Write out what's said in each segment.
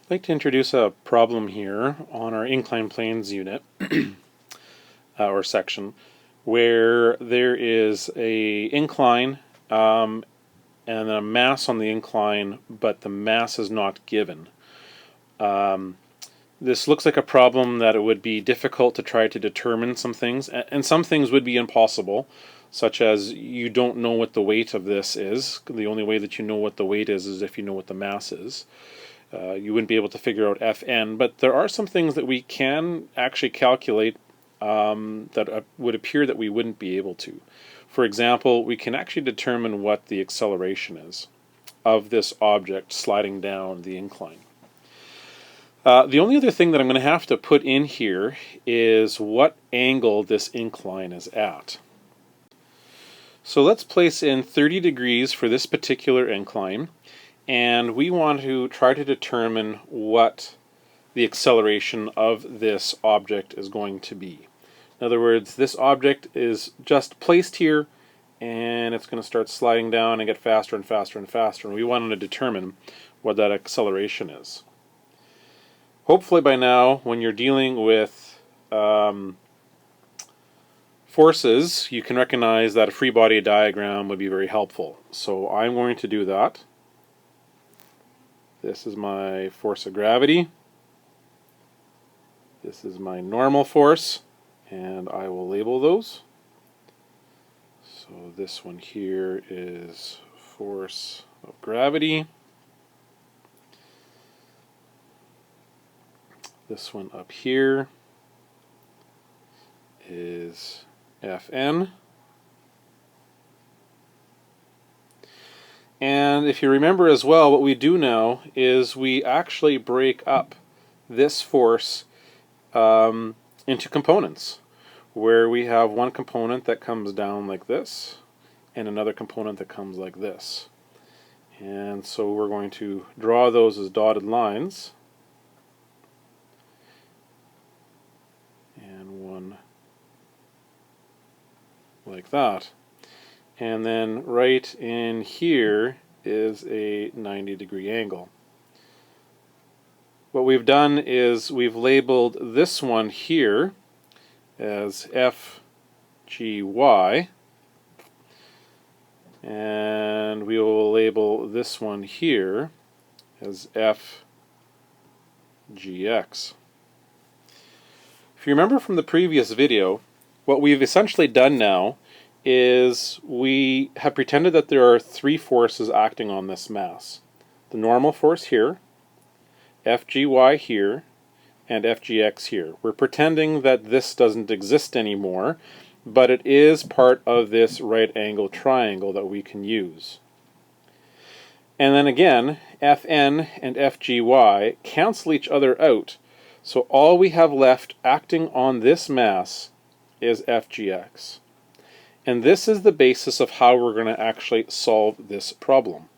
I'd like to introduce a problem here on our inclined planes unit or section where there is a incline and a mass on the incline, but the mass is not given. This looks like a problem that it would be difficult to try to determine some things, and some things would be impossible, such as you don't know what the weight of this is. The only way that you know what the weight is if you know what the mass is. You wouldn't be able to figure out Fn, but there are some things that we can actually calculate that would appear that we wouldn't be able to. For example, we can actually determine what the acceleration is of this object sliding down the incline. The only other thing that I'm going to have to put in here is what angle this incline is at. So let's place in 30 degrees for this particular incline, and we want to try to determine what the acceleration of this object is going to be. In other words, this object is just placed here and it's going to start sliding down and get faster and faster and faster, and we want to determine what that acceleration is. Hopefully by now, when you're dealing with forces, you can recognize that a free body diagram would be very helpful. So I'm going to do that. This is my force of gravity. This is my normal force, and I will label those. So this one here is force of gravity. This one up here is Fn. And if you remember as well, what we do now is we actually break up this force into components, where we have one component that comes down like this and another component that comes like this. And so we're going to draw those as dotted lines, and one like that. And then right in here is a 90-degree angle. What we've done is we've labeled this one here as FGY, and we will label this one here as FGX. If you remember from the previous video, what we've essentially done now is we have pretended that there are three forces acting on this mass. The normal force here, FGY here, and FGX here. We're pretending that this doesn't exist anymore, but it is part of this right angle triangle that we can use. And then again, Fn and FGY cancel each other out, so all we have left acting on this mass is FGX. And this is the basis of how we're going to actually solve this problem.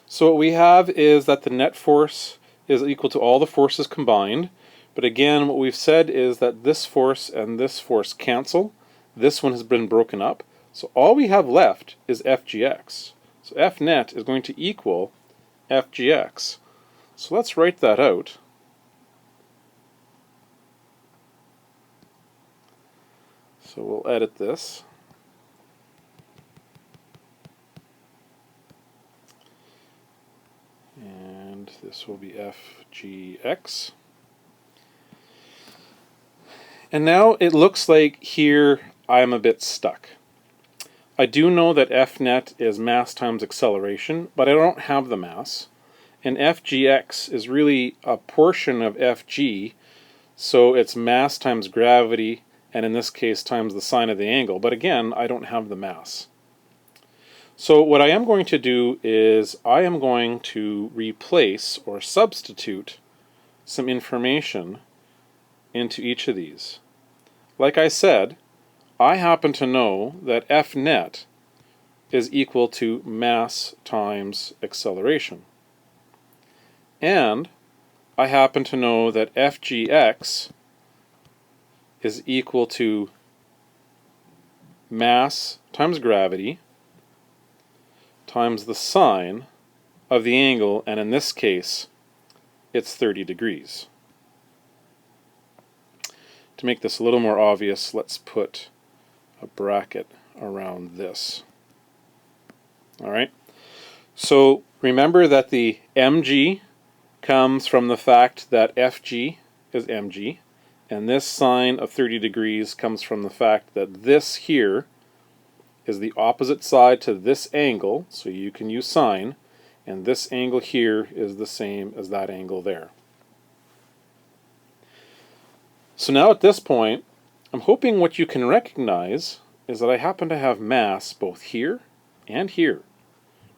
So what we have is that the net force is equal to all the forces combined, but again what we've said is that this force and this force cancel. This one has been broken up, so all we have left is FGX. So F net is going to equal FGX. So let's write that out. So we'll edit this. And this will be FGX. And now it looks like here I'm a bit stuck. I do know that F net is mass times acceleration, but I don't have the mass. And FGX is really a portion of FG, so it's mass times gravity, and in this case times the sine of the angle. But again, I don't have the mass. So what I am going to do is I am going to replace or substitute some information into each of these. Like I said, I happen to know that F net is equal to mass times acceleration. And I happen to know that FGX is equal to mass times gravity times the sine of the angle, and in this case it's 30 degrees. To make this a little more obvious, let's put a bracket around this. Alright, so remember that the mg comes from the fact that FG is mg, and this sine of 30 degrees comes from the fact that this here is the opposite side to this angle, so you can use sine, and this angle here is the same as that angle there. So now at this point, I'm hoping what you can recognize is that I happen to have mass both here and here.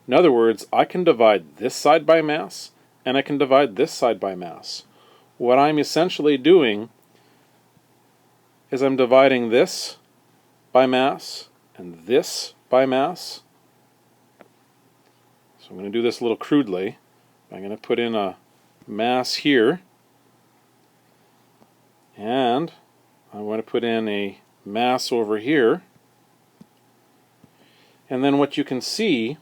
In other words, I can divide this side by mass, and I can divide this side by mass. What I'm essentially doing is I'm dividing this by mass and this by mass. So I'm going to do this a little crudely. I'm going to put in a mass here, and I'm going to put in a mass over here. And then what you can see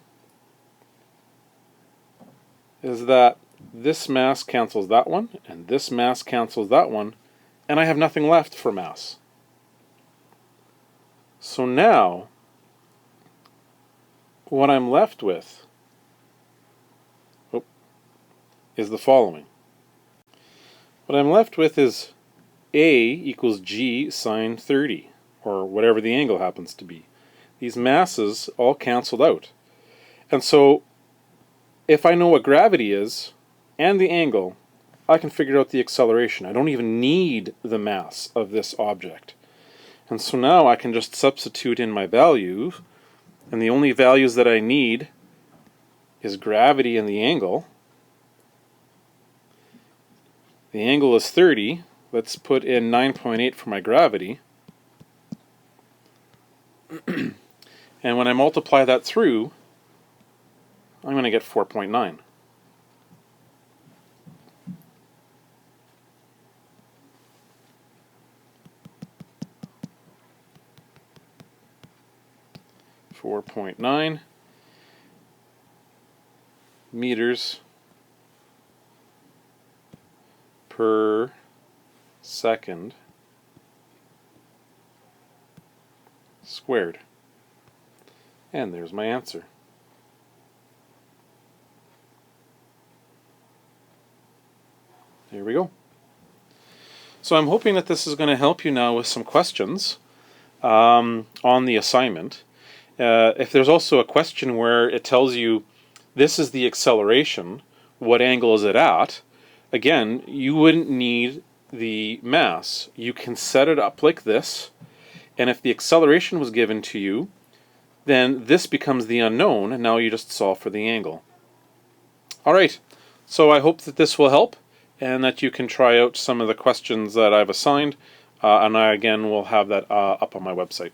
is that this mass cancels that one, and this mass cancels that one, and I have nothing left for mass. So now, what I'm left with is the following. What I'm left with is A equals G sine 30, or whatever the angle happens to be. These masses all canceled out. And so, if I know what gravity is, and the angle, I can figure out the acceleration. I don't even need the mass of this object. And so now I can just substitute in my values, and the only values that I need is gravity and the angle. The angle is 30. Let's put in 9.8 for my gravity. And when I multiply that through, I'm going to get 4.9. .9 meters per second squared. And there's my answer. There we go. So I'm hoping that this is going to help you now with some questions on the assignment. If there's also a question where it tells you this is the acceleration, what angle is it at, again, you wouldn't need the mass. You can set it up like this, and if the acceleration was given to you, then this becomes the unknown, and now you just solve for the angle. Alright, so I hope that this will help, and that you can try out some of the questions that I've assigned, and I again will have that up on my website.